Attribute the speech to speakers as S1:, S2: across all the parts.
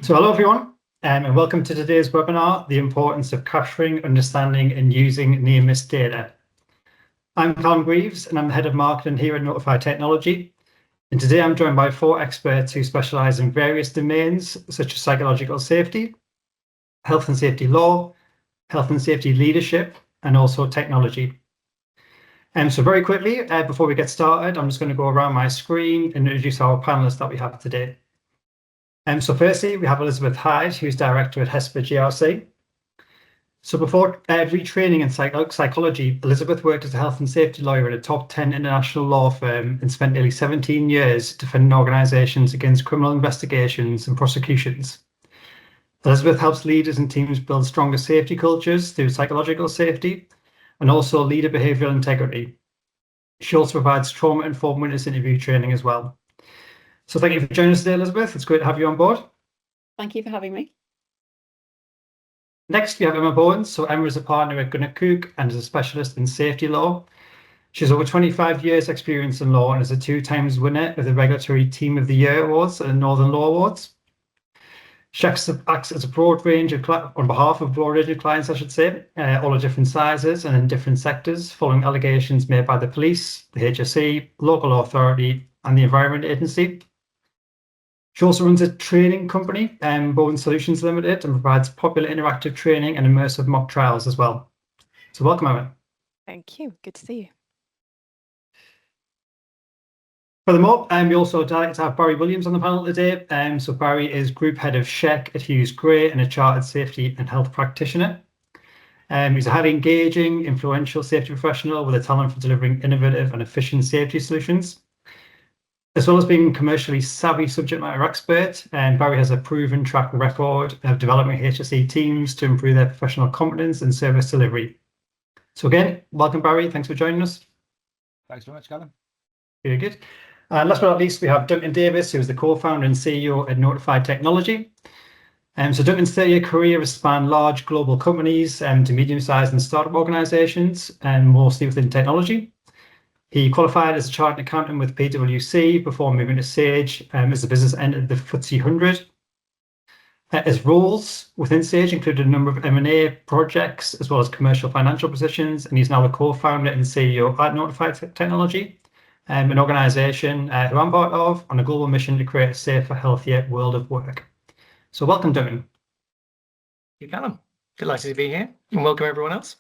S1: So hello everyone, and welcome to today's webinar, The Importance of Capturing, Understanding and Using Near-Miss Data. I'm Callum Greaves and I'm the Head of Marketing here at Notify Technology. And today I'm joined by 4 experts who specialise in various domains such as psychological safety, health and safety law, health and safety leadership, and also technology. So very quickly, before we get started, I'm just going to go around my screen and introduce our panellists that we have today. So firstly, we have Elizabeth Hyde, who's Director at Hesper GRC. So before retraining in psychology, Elizabeth worked as a health and safety lawyer at a top 10 international law firm and spent nearly 17 years defending organisations against criminal investigations and prosecutions. Elizabeth helps leaders and teams build stronger safety cultures through psychological safety and also leader behavioural integrity. She also provides trauma-informed witness interview training as well. So thank you for joining us today, Elizabeth. It's great to have you on board.
S2: Thank you for having me.
S1: Next, we have Emma Bowens. So Emma is a partner at gunnercooke and is a specialist in safety law. She has over 25 years experience in law and is a 2-time winner of the Regulatory Team of the Year Awards and Northern Law Awards. She acts as a broad range of on behalf of a broad range of clients, I should say, all of different sizes and in different sectors, following allegations made by the police, the HSE, local authority, and the Environment Agency. She also runs a training company, Bowens Solutions Limited, and provides popular interactive training and immersive mock trials as well. So welcome, Emma.
S2: Thank you. Good to see you.
S1: Furthermore, we also delighted to have Barry Williams on the panel today. So Barry is Group Head of SHEC at Hughes Gray and a Chartered Safety and Health Practitioner. He's a highly engaging, influential safety professional with a talent for delivering innovative and efficient safety solutions. As well as being a commercially savvy subject matter expert, Barry has a proven track record of developing HSE teams to improve their professional competence and service delivery. So again, welcome Barry, thanks for joining us.
S3: Thanks very much, Callum.
S1: Very good. And last but not least, we have Duncan Davies, who is the co-founder and CEO at Notify Technology. So Duncan's 30-year career has spanned large global companies to medium-sized and startup organisations, and mostly within technology. He qualified as a chartered accountant with PwC before moving to Sage as the business entered the FTSE 100. His roles within Sage included a number of M&A projects as well as commercial financial positions, and he's now the co-founder and CEO at Notify Technology, an organisation who I'm part of on a global mission to create a safer, healthier world of work. So welcome, Duncan.
S4: Thank you, Callum. Delighted to be here, and welcome everyone else.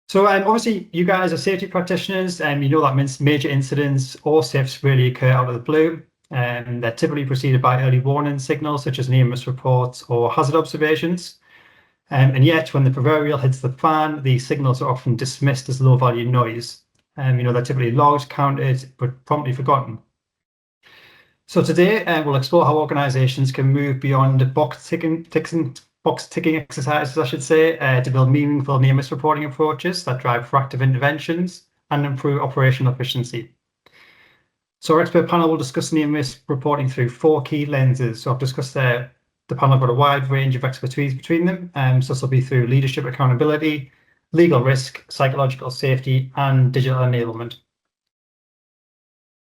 S1: So obviously you guys are safety practitioners and you know that means major incidents or SIFs really occur out of the blue, and they're typically preceded by early warning signals such as near-miss reports or hazard observations. And yet when the proverbial hits the fan, these signals are often dismissed as low-value noise. They're typically logged, counted, but promptly forgotten. So today we'll explore how organisations can move beyond box ticking exercises, I should say, to build meaningful near-miss reporting approaches that drive proactive interventions and improve operational efficiency. So our expert panel will discuss near-miss reporting through 4 key lenses. So I've discussed the panel got a wide range of expertise between them. So this will be through leadership accountability, legal risk, psychological safety, and digital enablement.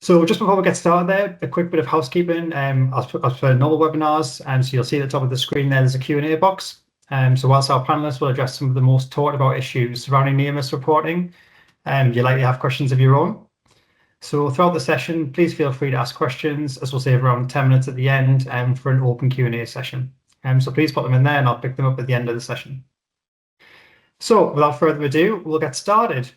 S1: So just before we get started there, a quick bit of housekeeping as per normal webinars. So you'll see at the top of the screen there's a Q&A box. So whilst our panelists will address some of the most talked about issues surrounding near-miss reporting, you likely have questions of your own. So throughout the session, please feel free to ask questions, as we'll save around 10 minutes at the end for an open Q&A session. So please put them in there and I'll pick them up at the end of the session. So without further ado, we'll get started.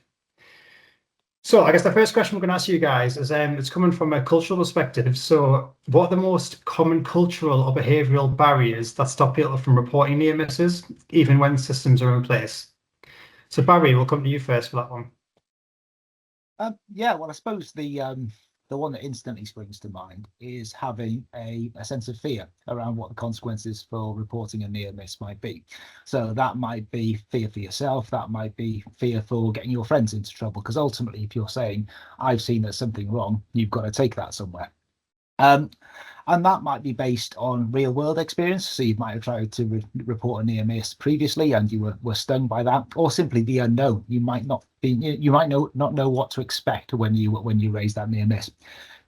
S1: So I guess the first question we're going to ask you guys is, it's coming from a cultural perspective. So what are the most common cultural or behavioural barriers that stop people from reporting near misses, even when systems are in place? So Barry, we'll come to you first for that one.
S3: Yeah, well, I suppose the one that instantly springs to mind is having a sense of fear around what the consequences for reporting a near miss might be. So that might be fear for yourself, that might be fear for getting your friends into trouble, because ultimately if you're saying I've seen there's something wrong, you've got to take that somewhere. And that might be based on real world experience. So you might have tried to report a near miss previously and you were stung by that, or simply the unknown. You might not know what to expect when you raise that near miss,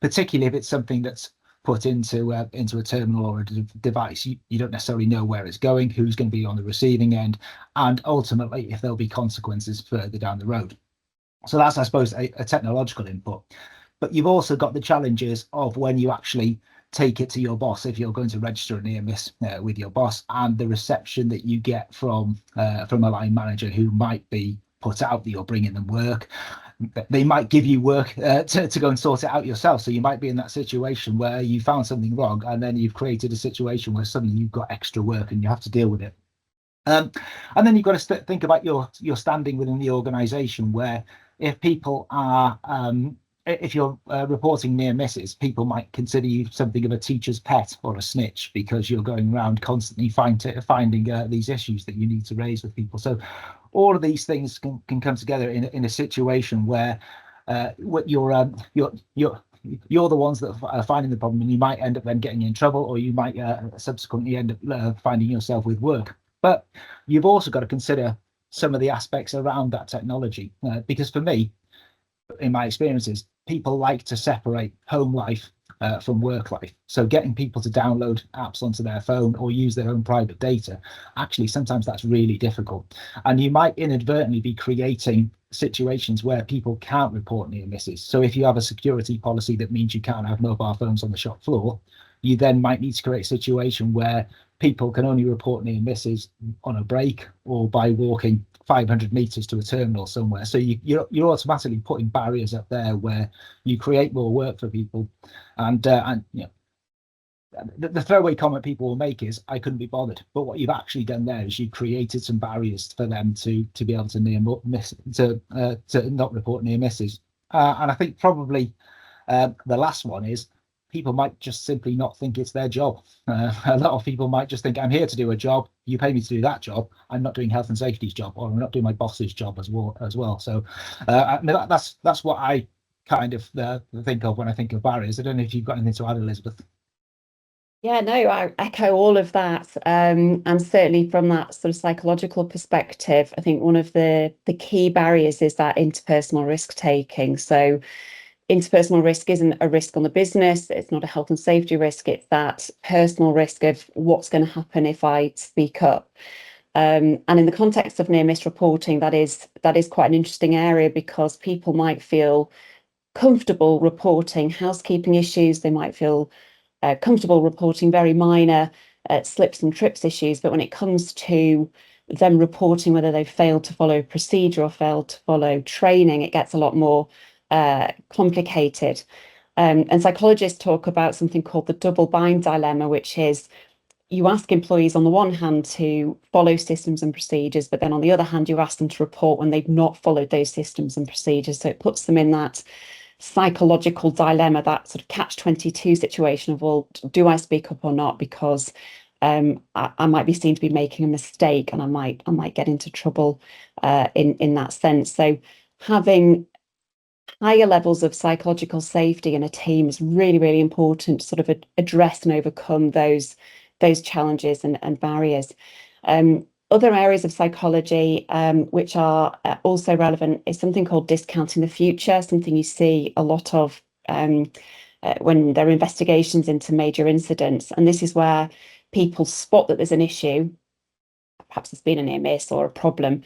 S3: particularly if it's something that's put into a terminal or a device, you don't necessarily know where it's going, who's going to be on the receiving end, and ultimately if there'll be consequences further down the road. So that's, I suppose, a technological input. But you've also got the challenges of when you actually take it to your boss, if you're going to register a near miss with your boss, and the reception that you get from a line manager who might be put out that you're bringing them work. They might give you work to go and sort it out yourself. So you might be in that situation where you found something wrong, and then you've created a situation where suddenly you've got extra work and you have to deal with it. And then you've got to think about your standing within the organisation, where if people are if you're reporting near misses, people might consider you something of a teacher's pet or a snitch, because you're going around constantly finding these issues that you need to raise with people. So all of these things can come together in a situation where you're the ones that are finding the problem, and you might end up then getting in trouble, or you might subsequently end up finding yourself with work. But you've also got to consider some of the aspects around that technology, because for me, in my experiences, people like to separate home life from work life. So getting people to download apps onto their phone or use their own private data, actually sometimes that's really difficult. And you might inadvertently be creating situations where people can't report near misses. So if you have a security policy that means you can't have mobile phones on the shop floor, you then might need to create a situation where people can only report near misses on a break or by walking 500 meters to a terminal somewhere. So you're automatically putting barriers up there where you create more work for people. And you know, the throwaway comment people will make is, I couldn't be bothered. But what you've actually done there is you've created some barriers for them to be able to not report near misses. And I think probably the last one is, people might just simply not think it's their job. A lot of people might just think, I'm here to do a job, you pay me to do that job, I'm not doing health and safety's job, or I'm not doing my boss's job as well. So I mean, that's what I kind of think of when I think of barriers. I don't know if you've got anything to add, Elizabeth.
S2: Yeah, no, I echo all of that. And certainly from that sort of psychological perspective, I think one of the key barriers is that interpersonal risk taking. So interpersonal risk isn't a risk on the business, it's not a health and safety risk, it's that personal risk of what's going to happen if I speak up. And in the context of near miss reporting, that is quite an interesting area, because people might feel comfortable reporting housekeeping issues, they might feel comfortable reporting very minor slips and trips issues, but when it comes to them reporting whether they've failed to follow procedure or failed to follow training, it gets a lot more complicated. And psychologists talk about something called the double bind dilemma, which is you ask employees on the one hand to follow systems and procedures, but then on the other hand, you ask them to report when they've not followed those systems and procedures. So it puts them in that psychological dilemma, that sort of catch-22 situation of, well, do I speak up or not? Because I might be seen to be making a mistake, and I might get into trouble in that sense. So having higher levels of psychological safety in a team is really, really important to sort of address and overcome those challenges and barriers. Other areas of psychology which are also relevant is something called discounting the future, something you see a lot of when there are investigations into major incidents. And this is where people spot that there's an issue, perhaps there's been a near miss or a problem,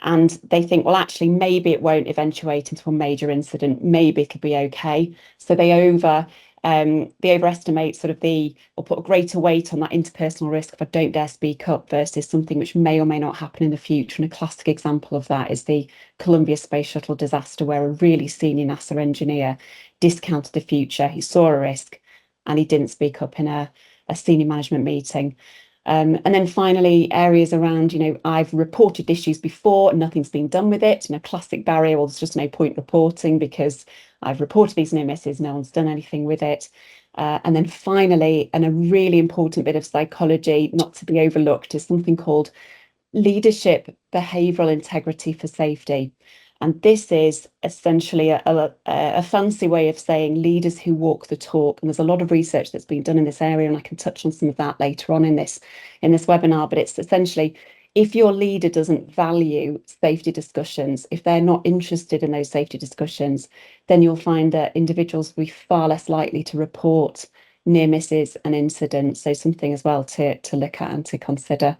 S2: and they think, well, actually, maybe it won't eventuate into a major incident. Maybe it'll be okay. So they overestimate sort of or put a greater weight on that interpersonal risk if I don't dare speak up versus something which may or may not happen in the future. And a classic example of that is the Columbia Space Shuttle disaster, where a really senior NASA engineer discounted the future. He saw a risk and he didn't speak up in a senior management meeting. And then finally, areas around, I've reported issues before and nothing's been done with it. Classic barrier, well, there's just no point reporting because I've reported these near misses, no one's done anything with it. And then finally, and a really important bit of psychology not to be overlooked, is something called leadership behavioural integrity for safety. And this is essentially a fancy way of saying leaders who walk the talk. And there's a lot of research that's been done in this area, and I can touch on some of that later on in this webinar. But it's essentially, if your leader doesn't value safety discussions, if they're not interested in those safety discussions, then you'll find that individuals will be far less likely to report near misses and incidents. So something as well to look at and to consider.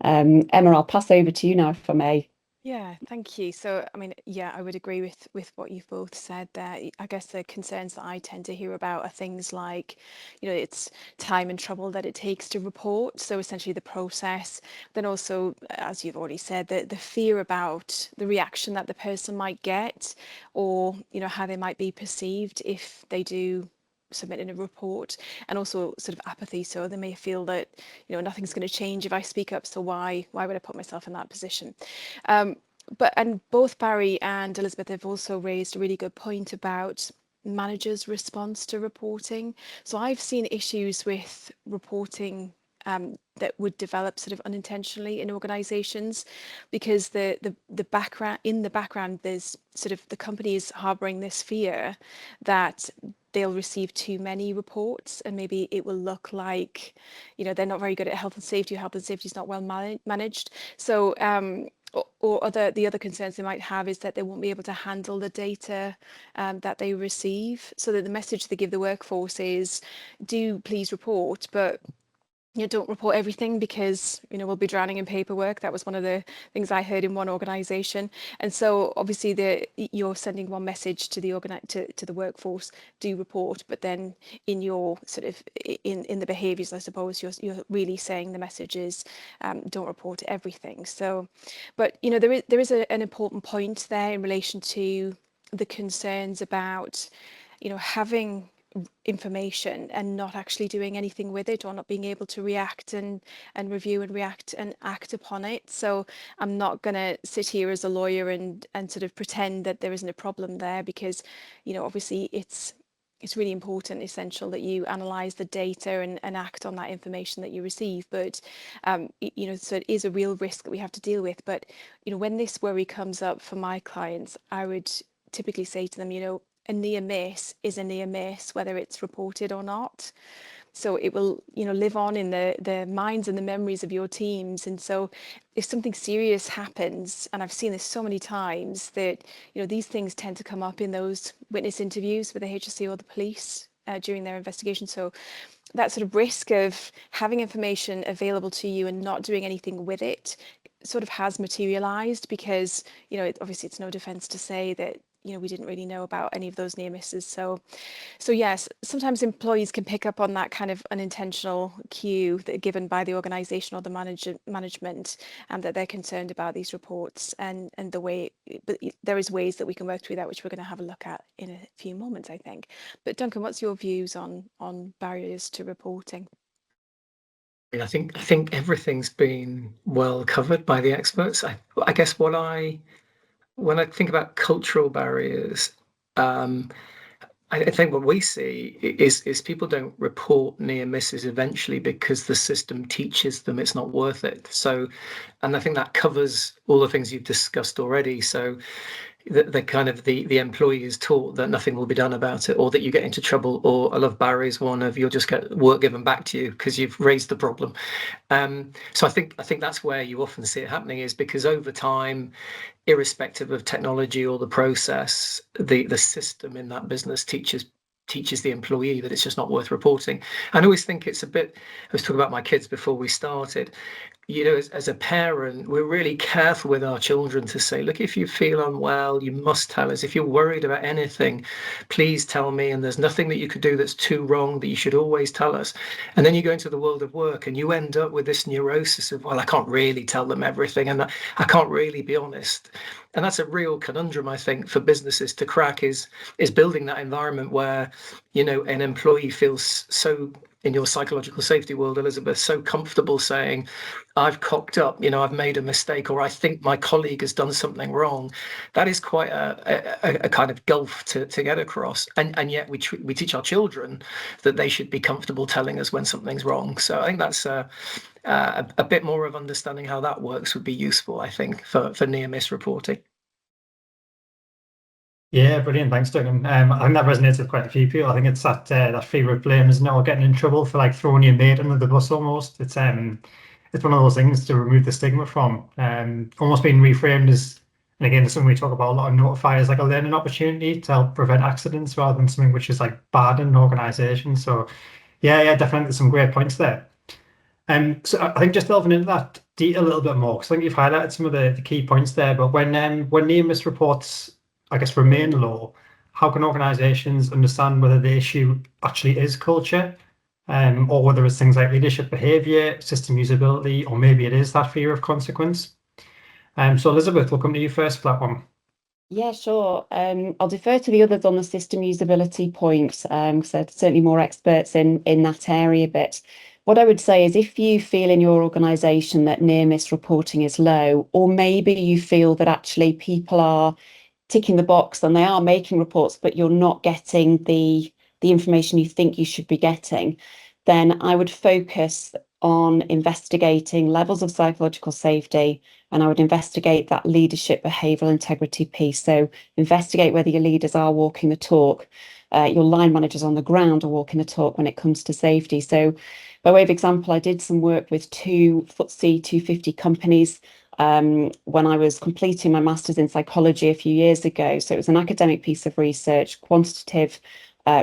S2: Emma, I'll pass over to you now if I may.
S5: Yeah, thank you. So, I mean, yeah, I would agree with what you've both said there. I guess the concerns that I tend to hear about are things like, it's time and trouble that it takes to report. So essentially the process, then also, as you've already said, the fear about the reaction that the person might get, or, how they might be perceived if they do submit in a report, and also sort of apathy. So they may feel that, nothing's going to change if I speak up. So why would I put myself in that position? And both Barry and Elizabeth have also raised a really good point about managers' response to reporting. So I've seen issues with reporting that would develop sort of unintentionally in organizations, because the background there's sort of the company is harboring this fear that they'll receive too many reports, and maybe it will look like, they're not very good at health and safety, or health and safety is not well managed. So or the other concerns they might have is that they won't be able to handle the data that they receive. So that the message they give the workforce is, do please report, but don't report everything, because we'll be drowning in paperwork. That was one of the things I heard in one organization. And so obviously you're sending one message to the to the workforce, do report, but then in your sort of in the behaviors, I suppose you're really saying the message is, don't report everything. So, but there is an important point there in relation to the concerns about having information and not actually doing anything with it, or not being able to react and review and react and act upon it. So I'm not going to sit here as a lawyer and sort of pretend that there isn't a problem there, because obviously it's really important, essential that you analyze the data and act on that information that you receive. But so it is a real risk that we have to deal with. But when this worry comes up for my clients, I would typically say to them, a near miss is a near miss, whether it's reported or not. So it will, live on in the minds and the memories of your teams. And so if something serious happens, and I've seen this so many times, that, these things tend to come up in those witness interviews with the HSE or the police during their investigation. So that sort of risk of having information available to you and not doing anything with it sort of has materialized, because, obviously it's no defense to say that, we didn't really know about any of those near misses. So yes, sometimes employees can pick up on that kind of unintentional cue that given by the organisation or the management, and that they're concerned about these reports and the way. But there is ways that we can work through that, which we're going to have a look at in a few moments, I think. But Duncan, what's your views on barriers to reporting?
S4: I think everything's been well covered by the experts. I guess when I think about cultural barriers, I think what we see is people don't report near misses eventually because the system teaches them it's not worth it. So, and I think that covers all the things you've discussed already. So the kind of the employee is taught that nothing will be done about it, or that you get into trouble, or I love Barry's one of you'll just get work given back to you because you've raised the problem. So I think that's where you often see it happening, is because over time, irrespective of technology or the process, the system in that business teaches the employee that it's just not worth reporting. I always think it's a bit, I was talking about my kids before we started, as a parent, we're really careful with our children to say, look, if you feel unwell, you must tell us. If you're worried about anything, please tell me. And there's nothing that you could do that's too wrong, that you should always tell us. And then you go into the world of work and you end up with this neurosis of, well, I can't really tell them everything, and I can't really be honest. And that's a real conundrum, I think, for businesses to crack, is building that environment where, an employee feels so, in your psychological safety world, Elizabeth, so comfortable saying, I've cocked up, I've made a mistake, or I think my colleague has done something wrong. That is quite a kind of gulf to get across. And yet we teach our children that they should be comfortable telling us when something's wrong. So I think that's a bit more of understanding how that works would be useful, I think, for near miss reporting.
S1: Yeah, brilliant. Thanks, Duncan. I think that resonates with quite a few people. I think it's that fear of blame, isn't it, or getting in trouble for like throwing your mate under the bus almost. It's one of those things to remove the stigma from. Almost being reframed as, and again, it's something we talk about a lot, and notify as like a learning opportunity to help prevent accidents rather than something which is like bad in an organisation. So Yeah, definitely some great points there. So I think just delving into that detail a little bit more, because I think you've highlighted some of the key points there. But when near miss reports, I guess, remain low, how can organisations understand whether the issue actually is culture, or whether it's things like leadership behaviour, system usability, or maybe it is that fear of consequence? So Elizabeth, we'll come to you first for that one.
S2: Yeah, sure. I'll defer to the others on the system usability point, because they're certainly more experts in that area. But what I would say is, if you feel in your organisation that near miss reporting is low, or maybe you feel that actually people are ticking the box and they are making reports, but you're not getting the information you think you should be getting, then I would focus on investigating levels of psychological safety, and I would investigate that leadership behavioural integrity piece. So investigate whether your leaders are walking the talk, your line managers on the ground are walking the talk when it comes to safety. So by way of example, I did some work with 2 FTSE 250 companies when I was completing my master's in psychology a few years ago. So it was an academic piece of research, quantitative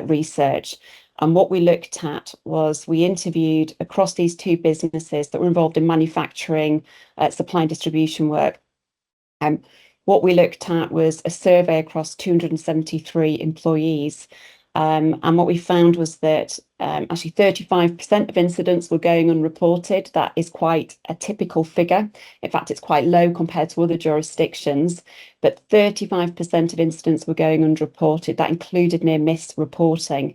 S2: research. And what we looked at was we interviewed across these 2 businesses that were involved in manufacturing, supply and distribution work. What we looked at was a survey across 273 employees. And what we found was that actually 35% of incidents were going unreported. That is quite a typical figure. In fact, it's quite low compared to other jurisdictions, but 35% of incidents were going unreported. That included near miss reporting.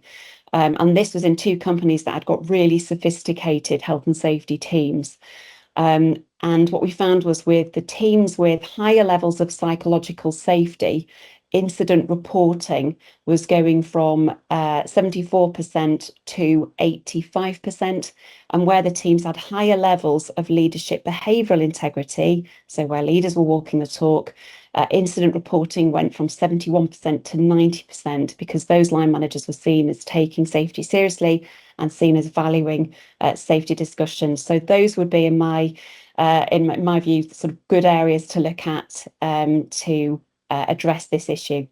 S2: And this was in 2 companies that had got really sophisticated health and safety teams. And what we found was, with the teams with higher levels of psychological safety, incident reporting was going from 74% to 85%. And where the teams had higher levels of leadership behavioural integrity, so where leaders were walking the talk, incident reporting went from 71% to 90%, because those line managers were seen as taking safety seriously and seen as valuing safety discussions. So those would be, in my view, sort of good areas to look at to address this issue.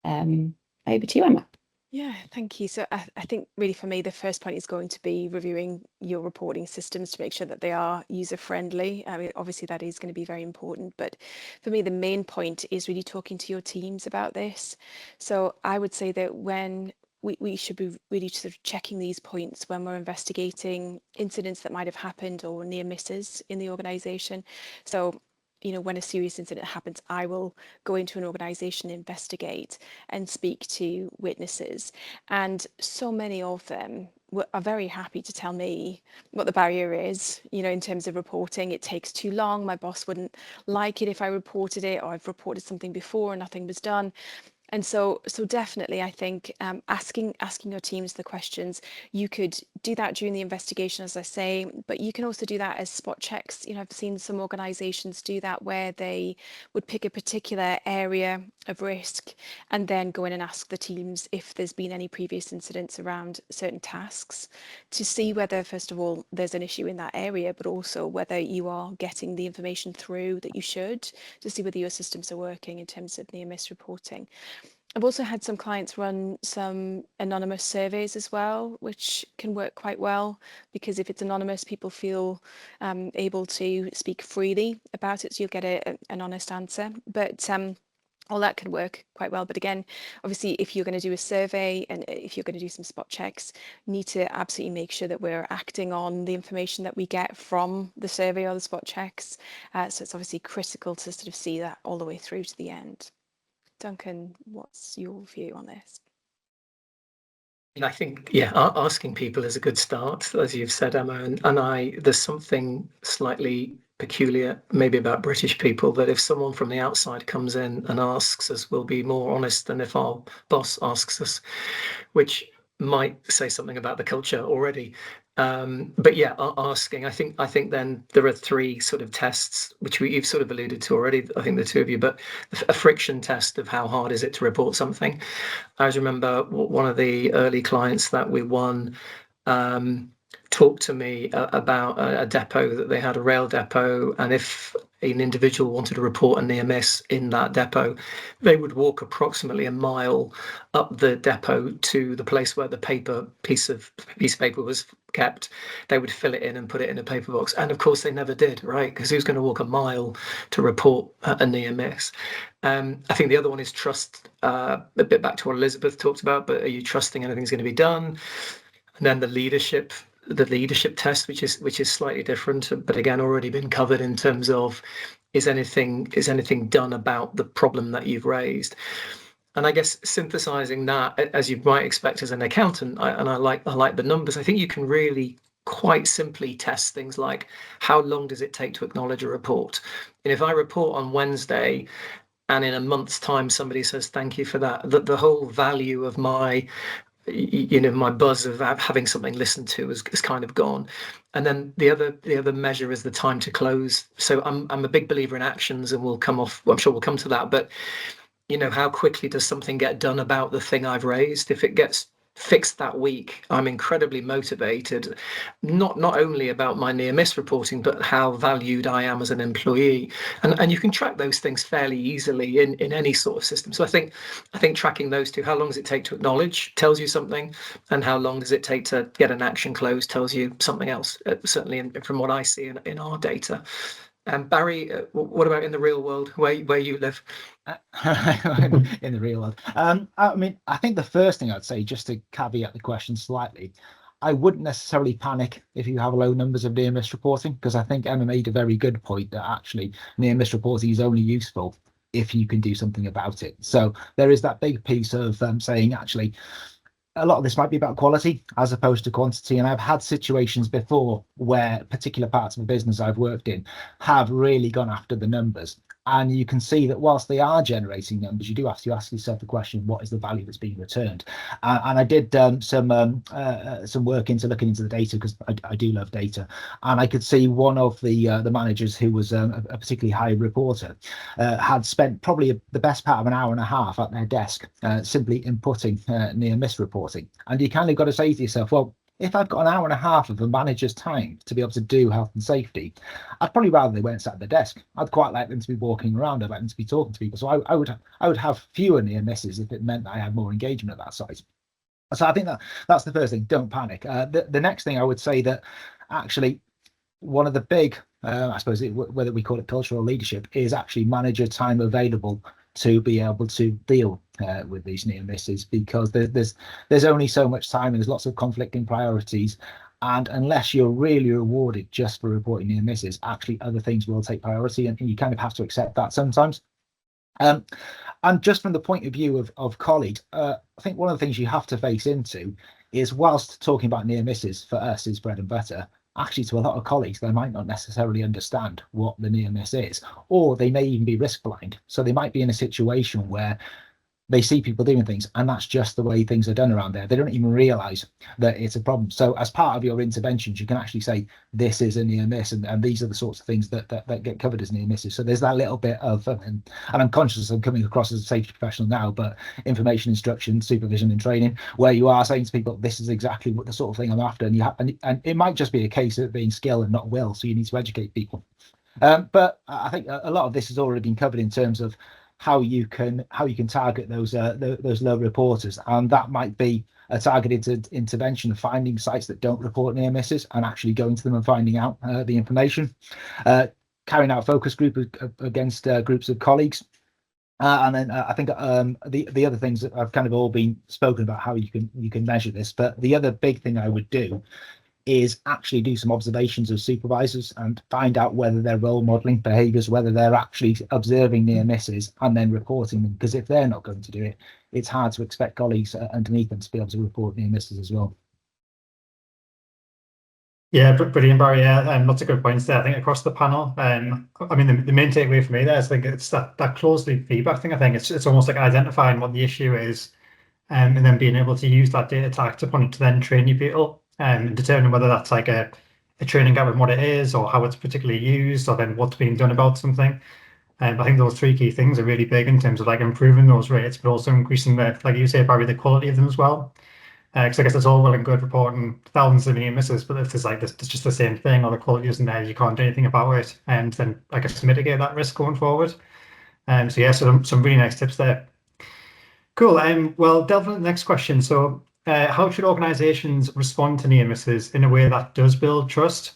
S2: Over to you, Emma.
S5: Yeah, thank you. So I think really for me, the first point is going to be reviewing your reporting systems to make sure that they are user friendly. I mean, obviously that is going to be very important, but for me, the main point is really talking to your teams about this. So I would say that when we should be really sort of checking these points when we're investigating incidents that might have happened or near misses in the organisation. So, you know, when a serious incident happens, I will go into an organisation, investigate and speak to witnesses. And so many of them are very happy to tell me what the barrier is, you know, in terms of reporting. It takes too long. My boss wouldn't like it if I reported it, or I've reported something before and nothing was done. And so definitely, I think asking your teams the questions. You could do that during the investigation, as I say, but you can also do that as spot checks. You know, I've seen some organisations do that, where they would pick a particular area of risk and then go in and ask the teams if there's been any previous incidents around certain tasks, to see whether, first of all, there's an issue in that area, but also whether you are getting the information through that you should, to see whether your systems are working in terms of near miss reporting. I've also had some clients run some anonymous surveys as well, which can work quite well, because if it's anonymous, people feel able to speak freely about it, so you'll get an honest answer. But all that can work quite well. But again, obviously, if you're going to do a survey and if you're going to do some spot checks, you need to absolutely make sure that we're acting on the information that we get from the survey or the spot checks. So it's obviously critical to sort of see that all the way through to the end. Duncan, what's your view on this?
S4: And I think, yeah, asking people is a good start, as you've said, Emma. And there's something slightly peculiar maybe about British people, that if someone from the outside comes in and asks us, we'll be more honest than if our boss asks us, which might say something about the culture already. But yeah, asking, I think then there are 3 sort of tests, which you've sort of alluded to already, I think the 2 of you, but a friction test of how hard is it to report something. I remember one of the early clients that we won, talk to me about a depot that they had, a rail depot, and if an individual wanted to report a near miss in that depot, they would walk approximately a mile up the depot to the place where the piece of paper was kept. They would fill it in and put it in a paper box, and of course they never did, right? Because who's going to walk a mile to report a near miss? I think the other one is trust. A bit back to what Elizabeth talked about, but are you trusting anything's going to be done? And then the leadership test, which is slightly different, but again already been covered in terms of is anything done about the problem that you've raised. And I guess synthesizing that, as you might expect as an accountant, I like the numbers. I think you can really quite simply test things like how long does it take to acknowledge a report. And if I report on Wednesday and in a month's time somebody says thank you for that, the whole value of my my buzz of having something listened to is kind of gone. And then the other measure is the time to close. So I'm a big believer in actions, and I'm sure we'll come to that, but how quickly does something get done about the thing I've raised? If it gets fixed that week, I'm incredibly motivated, not only about my near miss reporting, but how valued I am as an employee. And you can track those things fairly easily in any sort of system. So I think tracking those two, how long does it take to acknowledge, tells you something, and how long does it take to get an action closed, tells you something else, certainly from what I see in our data. Barry, what about in the real world where you live?
S3: In the real world, I mean, I think the first thing I'd say, just to caveat the question slightly, I wouldn't necessarily panic if you have low numbers of near miss reporting, because I think Emma made a very good point that actually near miss reporting is only useful if you can do something about it. So there is that big piece of saying actually a lot of this might be about quality as opposed to quantity. And I've had situations before where particular parts of the business I've worked in have really gone after the numbers. And you can see that whilst they are generating numbers, you do have to ask yourself the question, what is the value that's being returned? And I did some work into looking into the data, because I do love data. And I could see one of the managers, who was a particularly high reporter, had spent probably the best part of an hour and a half at their desk simply inputting near miss reporting. And you kind of got to say to yourself, well, if I've got an hour and a half of a manager's time to be able to do health and safety, I'd probably rather they weren't sat at the desk. I'd quite like them to be walking around. I'd like them to be talking to people. So I would have fewer near misses if it meant that I had more engagement at that site. So I think that's the first thing. Don't panic. The next thing I would say, that actually one of the big, I suppose, whether we call it cultural leadership, is actually manager time available to be able to deal with these near misses, because there's only so much time and there's lots of conflicting priorities. And unless you're really rewarded just for reporting near misses, actually other things will take priority, and you kind of have to accept that sometimes. And just from the point of view of colleagues, I think one of the things you have to face into is, whilst talking about near misses for us is bread and butter, actually to a lot of colleagues, they might not necessarily understand what the near miss is, or they may even be risk blind. So they might be in a situation where they see people doing things, and that's just the way things are done around there. They don't even realize that it's a problem. So as part of your interventions, you can actually say, this is a near miss, and these are the sorts of things that get covered as near misses. So there's that little bit of, and I'm conscious I'm coming across as a safety professional now, but information, instruction, supervision and training, where you are saying to people, this is exactly what the sort of thing I'm after. And it might just be a case of it being skill and not will. So you need to educate people. But I think a lot of this has already been covered in terms of how you can target those low reporters, and that might be a targeted intervention of finding sites that don't report near misses and actually going to them and finding out the information, carrying out focus group against groups of colleagues, and then I think the other things that I've kind of all been spoken about, how you can measure this. But the other big thing I would do is actually do some observations of supervisors and find out whether they're role modeling behaviors, whether they're actually observing near misses and then reporting them. Because if they're not going to do it, it's hard to expect colleagues underneath them to be able to report near misses as well.
S1: Yeah, brilliant, Barry. Yeah, lots of good points there. I think across the panel, I mean, the main takeaway for me there is, I think it's that closed loop feedback thing. I think it's almost like identifying what the issue is, and then being able to use that data to act upon it to then train your people, and determine whether that's like a training gap in what it is, or how it's particularly used, or then what's being done about something. And I think those three key things are really big in terms of like improving those rates, but also increasing the, like you say, Barry, the quality of them as well. Because I guess it's all well and good reporting thousands of near misses, but if there's like this, it's just the same thing, or the quality isn't there, you can't do anything about it, and then I guess mitigate that risk going forward. So yeah, so some really nice tips there. Cool. Well, delving into the next question. So, how should organisations respond to near misses in a way that does build trust?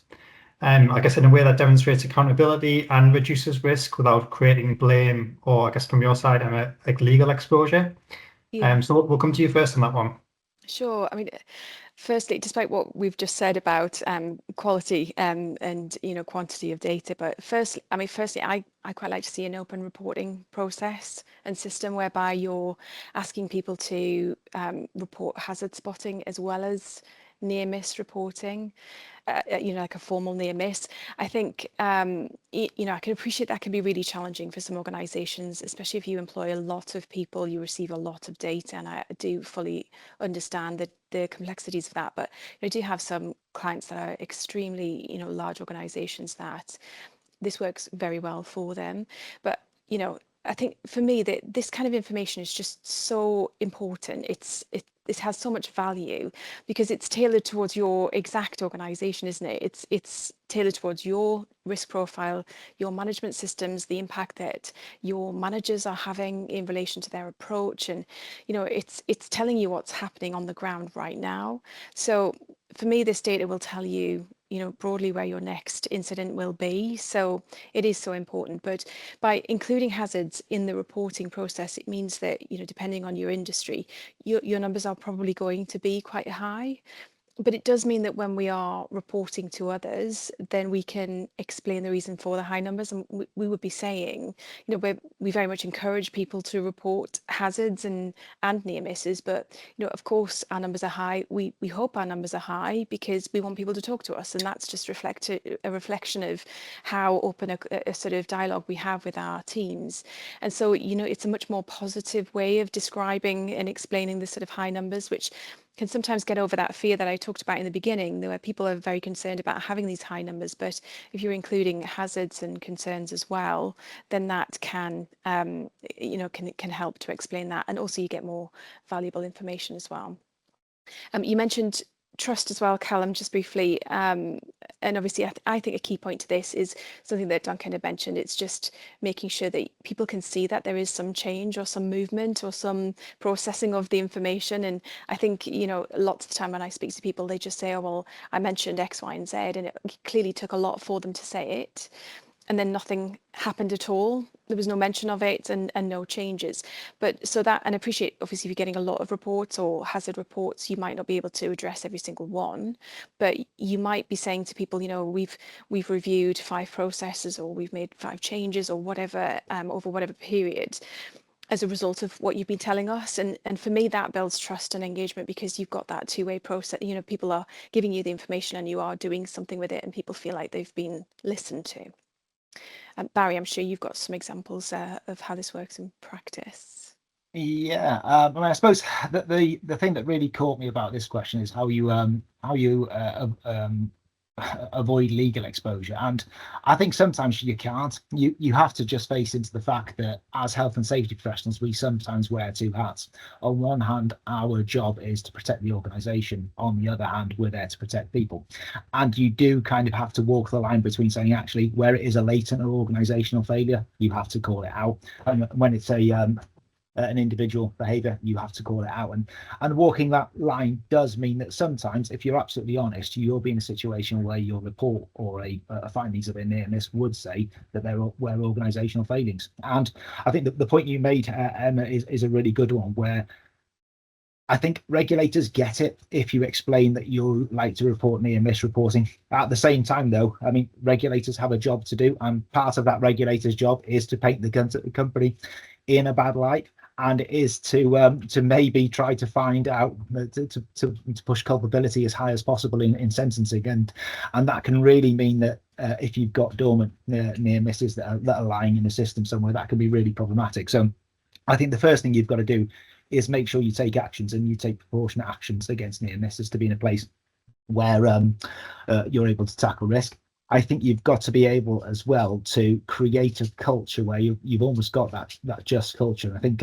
S1: I guess in a way that demonstrates accountability and reduces risk without creating blame, or I guess from your side, like legal exposure.
S5: Yeah.
S1: So we'll come to you first on that one.
S5: Sure. I mean, firstly, despite what we've just said about quality and quantity of data, but firstly, I quite like to see an open reporting process and system whereby you're asking people to report hazard spotting as well as near miss reporting. Like a formal near miss. I think, I can appreciate that can be really challenging for some organisations, especially if you employ a lot of people, you receive a lot of data, and I do fully understand the complexities of that. But I do have some clients that are extremely, large organisations that this works very well for them. But, I think for me that this kind of information is just so important. It has so much value because it's tailored towards your exact organization, isn't it? It's tailored towards your risk profile, your management systems, the impact that your managers are having in relation to their approach, and it's telling you what's happening on the ground right now. So for me, this data will tell you broadly where your next incident will be. So it is so important. But by including hazards in the reporting process, it means that, depending on your industry, your numbers are probably going to be quite high. But it does mean that when we are reporting to others, then we can explain the reason for the high numbers. And we would be saying, we very much encourage people to report hazards and near misses. But, of course, our numbers are high. We hope our numbers are high because we want people to talk to us. And that's just a reflection of how open a sort of dialogue we have with our teams. And so, it's a much more positive way of describing and explaining the sort of high numbers, which can sometimes get over that fear that I talked about in the beginning, where people are very concerned about having these high numbers. But if you're including hazards and concerns as well, then that can help to explain that, and also you get more valuable information as well. You mentioned trust as well, Callum, just briefly, and obviously I think a key point to this is something that Duncan had mentioned. It's just making sure that people can see that there is some change or some movement or some processing of the information. And I think, lots of the time when I speak to people, they just say, oh, well, I mentioned X, Y, and Z, and it clearly took a lot for them to say it. And then nothing happened at all. There was no mention of it and no changes. But so that, and I appreciate, obviously, if you're getting a lot of reports or hazard reports, you might not be able to address every single one. But you might be saying to people, we've reviewed 5 processes, or we've made 5 changes, or whatever, over whatever period, as a result of what you've been telling us. And for me, that builds trust and engagement, because you've got that two-way process. People are giving you the information and you are doing something with it, and people feel like they've been listened to. Barry, I'm sure you've got some examples of how this works in practice.
S3: Yeah, I suppose that the thing that really caught me about this question is how you avoid legal exposure. And I think sometimes you can't. You have to just face into the fact that as health and safety professionals, we sometimes wear 2 hats. On one hand, our job is to protect the organisation. On the other hand, we're there to protect people. And you do kind of have to walk the line between saying, actually, where it is a latent or organisational failure, you have to call it out. And when it's an individual behavior, you have to call it out, and walking that line does mean that sometimes, if you're absolutely honest, you'll be in a situation where your report or a findings of a near miss would say that there were organizational failings. And I think that the point you made, Emma, is a really good one, where I think regulators get it if you explain that you like to report near miss reporting. At the same time, though, I mean, regulators have a job to do, and part of that regulator's job is to paint the company in a bad light, and it is to maybe try to find out, to push culpability as high as possible in sentencing, and that can really mean that if you've got dormant near misses that are lying in the system somewhere, that can be really problematic. So I think the first thing you've got to do is make sure you take actions, and you take proportionate actions against near misses to be in a place where you're able to tackle risk. I think you've got to be able as well to create a culture where you've almost got that just culture. I think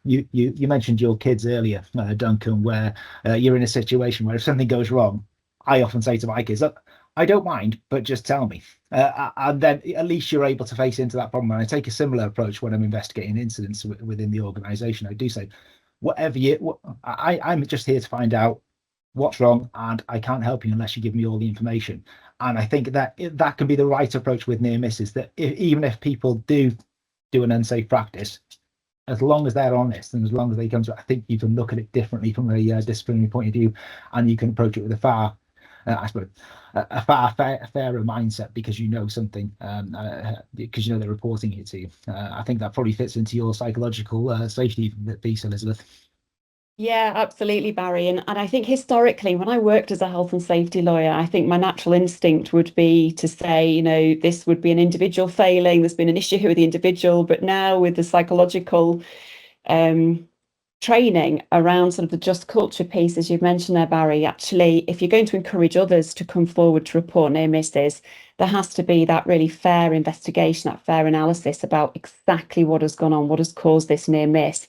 S3: you mentioned your kids earlier, Duncan, where you're in a situation where if something goes wrong, I often say to my kids, look, I don't mind, but just tell me. And then at least you're able to face into that problem. And I take a similar approach when I'm investigating incidents within the organization. I do say, I'm just here to find out what's wrong, and I can't help you unless you give me all the information. And I think that can be the right approach with near misses, that even if people do an unsafe practice, as long as they're honest and as long as they come to it, I think you can look at it differently from a disciplinary point of view, and you can approach it with a far fairer mindset, because you know something, because you know they're reporting it to you. I think that probably fits into your psychological safety piece, Elizabeth.
S2: Yeah, absolutely, Barry. And I think historically, when I worked as a health and safety lawyer, I think my natural instinct would be to say, you know, this would be an individual failing, there's been an issue with the individual. But now with the psychological training around sort of the just culture piece, as you've mentioned there, Barry, actually, if you're going to encourage others to come forward to report near misses, there has to be that really fair investigation, that fair analysis about exactly what has gone on, what has caused this near miss.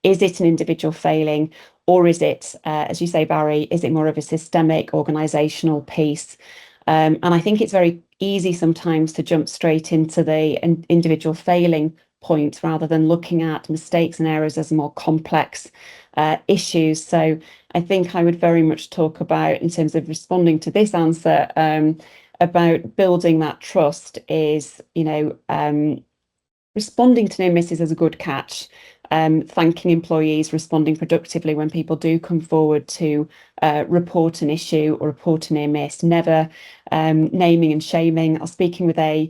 S2: Is it an individual failing, or is it, as you say, Barry, is it more of a systemic organisational piece? And I think it's very easy sometimes to jump straight into the individual failing point rather than looking at mistakes and errors as more complex issues. So I think I would very much talk about, in terms of responding to this answer, about building that trust is, you know, responding to near misses as a good catch, thanking employees, responding productively when people do come forward to report an issue or report a near miss, never naming and shaming. I was speaking with a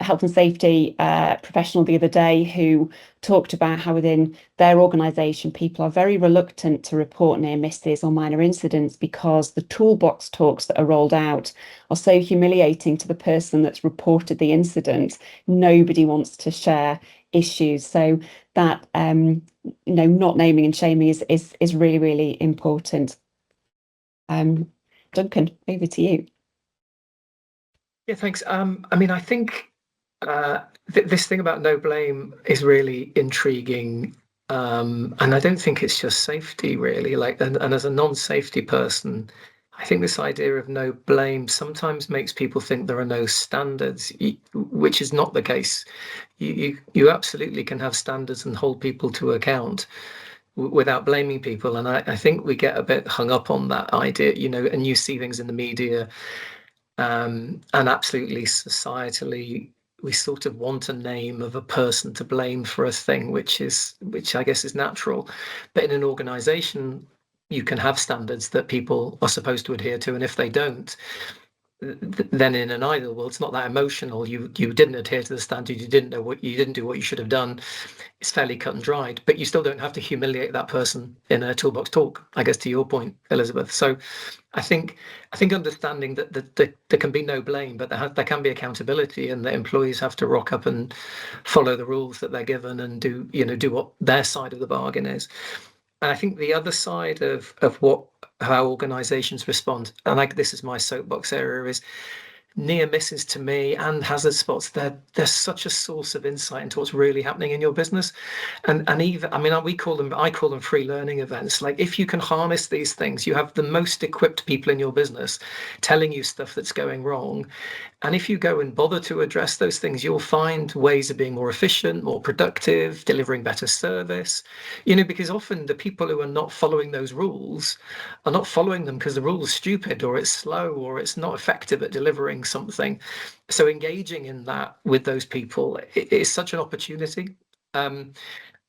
S2: health and safety professional the other day who talked about how within their organisation people are very reluctant to report near misses or minor incidents because the toolbox talks that are rolled out are so humiliating to the person that's reported the incident. Nobody wants to share issues, so that you know, not naming and shaming is really, really important. Duncan, over to you.
S4: Yeah, thanks. I mean, I think this thing about no blame is really intriguing, and I don't think it's just safety, really. Like, and as a non-safety person, I think this idea of no blame sometimes makes people think there are no standards, which is not the case. You absolutely can have standards and hold people to account without blaming people. And I think we get a bit hung up on that idea, you know, and you see things in the media, and absolutely societally, we sort of want a name of a person to blame for a thing, which I guess is natural. But in an organization, you can have standards that people are supposed to adhere to, and if they don't, then in an ideal world, it's not that emotional. You didn't adhere to the standard. You didn't do what you should have done. It's fairly cut and dried. But you still don't have to humiliate that person in a toolbox talk, I guess, to your point, Elizabeth. So I think understanding that there can be no blame, but there can be accountability, and that employees have to rock up and follow the rules that they're given and do what their side of the bargain is. And I think the other side of how organizations respond, and like this is my soapbox area, is near misses to me and hazard spots. They're such a source of insight into what's really happening in your business. And even, I mean, I call them free learning events. Like, if you can harness these things, you have the most equipped people in your business telling you stuff that's going wrong. And if you go and bother to address those things, you'll find ways of being more efficient, more productive, delivering better service. You know, because often the people who are not following those rules are not following them because the rule is stupid, or it's slow, or it's not effective at delivering something. So engaging in that with those people is such an opportunity. And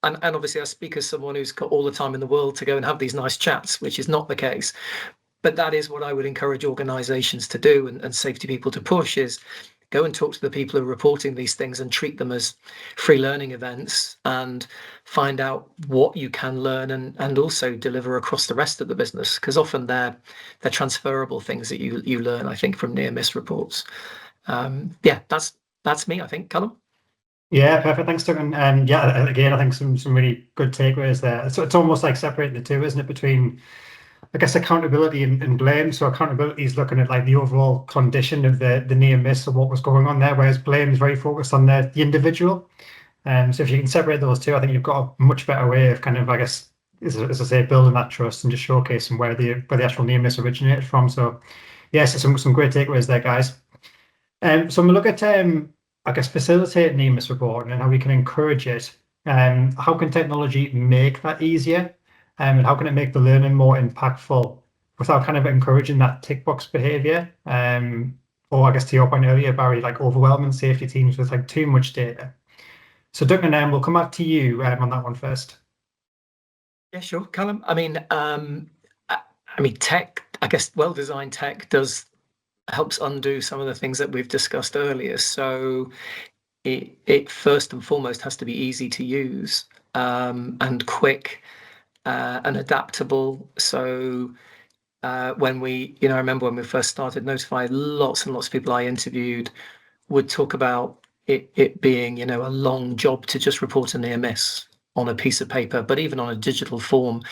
S4: obviously I speak as someone who's got all the time in the world to go and have these nice chats, which is not the case. But that is what I would encourage organizations to do, and safety people to push, is go and talk to the people who are reporting these things and treat them as free learning events, and find out what you can learn and also deliver across the rest of the business, because often they're transferable things that you learn, I think, from near miss reports. Yeah, that's me, I think. Callum?
S1: Yeah, perfect. Thanks, Duncan. Yeah, again, I think some really good takeaways there. So it's almost like separating the two, isn't it, between I guess, accountability and blame. So accountability is looking at like the overall condition of the near miss or what was going on there, whereas blame is very focused on the individual. So if you can separate those two, I think you've got a much better way of kind of, I guess, as I say, building that trust and just showcasing where the actual near miss originated from. So yes, some great takeaways there, guys. So I'm going to look at, I guess, facilitate near miss reporting and how we can encourage it. How can technology make that easier? And how can it make the learning more impactful without kind of encouraging that tick box behavior? Or I guess to your point earlier, Barry, like overwhelming safety teams with like too much data. So Duncan, we'll come back to you on that one first.
S4: Yeah, sure, Callum. I mean, tech, I guess, well-designed tech helps undo some of the things that we've discussed earlier. So it first and foremost has to be easy to use, and quick, and adaptable. So when I remember when we first started Notify, lots and lots of people I interviewed would talk about it being, a long job to just report a near miss on a piece of paper, but even on a digital form.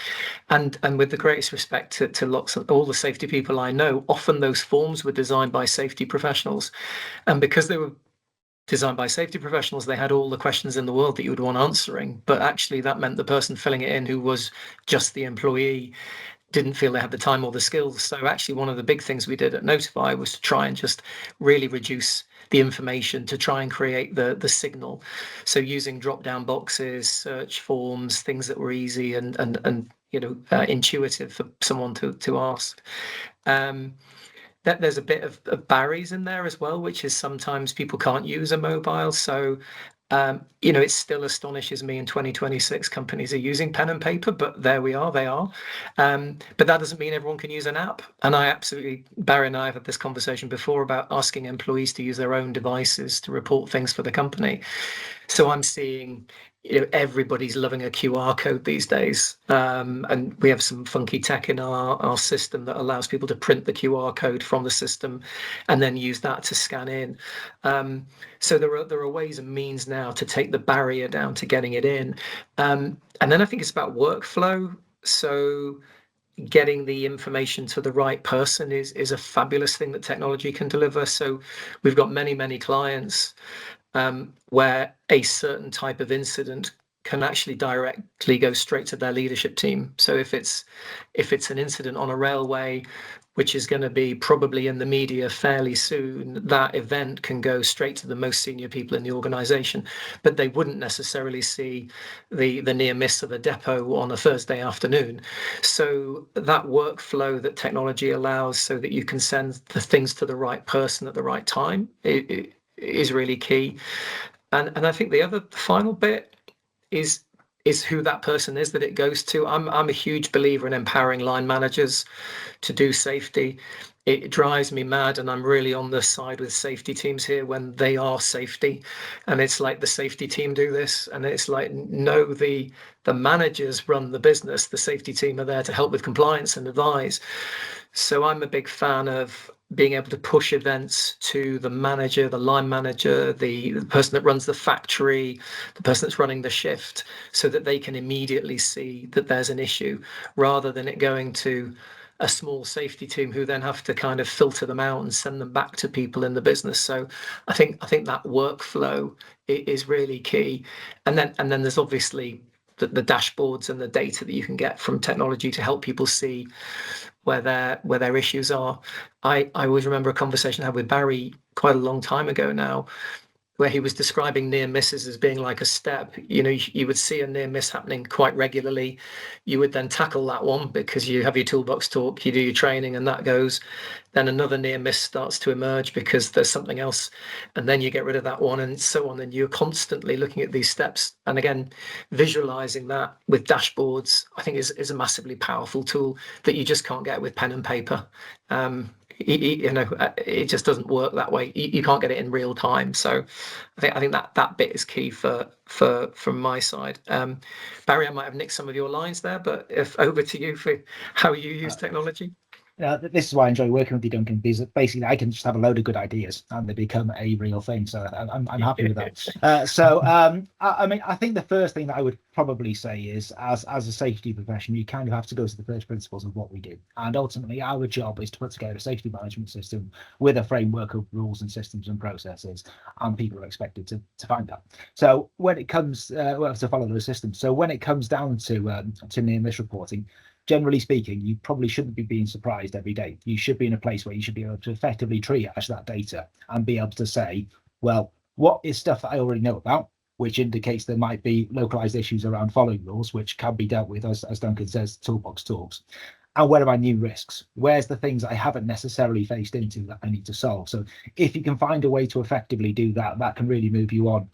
S4: And with the greatest respect to lots of all the safety people I know, often those forms were designed by safety professionals. And because they were designed by safety professionals, they had all the questions in the world that you would want answering. But actually that meant the person filling it in, who was just the employee, didn't feel they had the time or the skills. So actually one of the big things we did at Notify was to try and just really reduce the information, to try and create the signal. So using drop down boxes, search forms, things that were easy and intuitive for someone to ask. That there's a bit of barriers in there as well, which is sometimes people can't use a mobile. So it still astonishes me in 2026 companies are using pen and paper, but there we are, they are. But that doesn't mean everyone can use an app. And Barry and I have had this conversation before about asking employees to use their own devices to report things for the company. So I'm seeing, everybody's loving a QR code these days. And we have some funky tech in our system that allows people to print the QR code from the system and then use that to scan in. So there are ways and means now to take the barrier down to getting it in. And then I think it's about workflow. So getting the information to the right person is a fabulous thing that technology can deliver. So we've got many clients where a certain type of incident can actually directly go straight to their leadership team. So if it's an incident on a railway, which is going to be probably in the media fairly soon, that event can go straight to the most senior people in the organization, but they wouldn't necessarily see the near miss of a depot on a Thursday afternoon. So that workflow that technology allows so that you can send the things to the right person at the right time, it is really key. And I think the final bit is who that person is that it goes to. I'm a huge believer in empowering line managers to do safety. It drives me mad, and I'm really on the side with safety teams here when they are safety, and it's like the safety team do this, and it's like, no, the managers run the business, the safety team are there to help with compliance and advise. So I'm a big fan of being able to push events to the manager, the line manager, the person that runs the factory, the person that's running the shift, so that they can immediately see that there's an issue, rather than it going to a small safety team who then have to kind of filter them out and send them back to people in the business. So I think that workflow is really key. And then there's obviously the dashboards and the data that you can get from technology to help people see where their issues are. I always remember a conversation I had with Barry quite a long time ago now, where he was describing near misses as being like a step. You would see a near miss happening quite regularly. You would then tackle that one because you have your toolbox talk, you do your training, and that goes. Then another near miss starts to emerge because there's something else, and then you get rid of that one, and so on. And you're constantly looking at these steps. And again, visualizing that with dashboards, I think is a massively powerful tool that you just can't get with pen and paper. It just doesn't work that way. You can't get it in real time. So I think that bit is key from my side. Barry, I might have nicked some of your lines there, but over to you for how you use technology.
S3: this is why I enjoy working with you, Duncan, because basically I can just have a load of good ideas and they become a real thing. So I'm happy with that. I mean, I think the first thing that I would probably say is, as a safety profession, you kind of have to go to the first principles of what we do. And ultimately, our job is to put together a safety management system with a framework of rules and systems and processes, and people are expected to find that. So when it comes, to follow those systems. So when it comes down to near miss reporting, generally speaking, you probably shouldn't be being surprised every day. You should be in a place where you should be able to effectively triage that data and be able to say, well, what is stuff that I already know about, which indicates there might be localized issues around following rules, which can be dealt with, as Duncan says, toolbox talks. And where are my new risks? Where's the things I haven't necessarily faced into that I need to solve? So if you can find a way to effectively do that, that can really move you on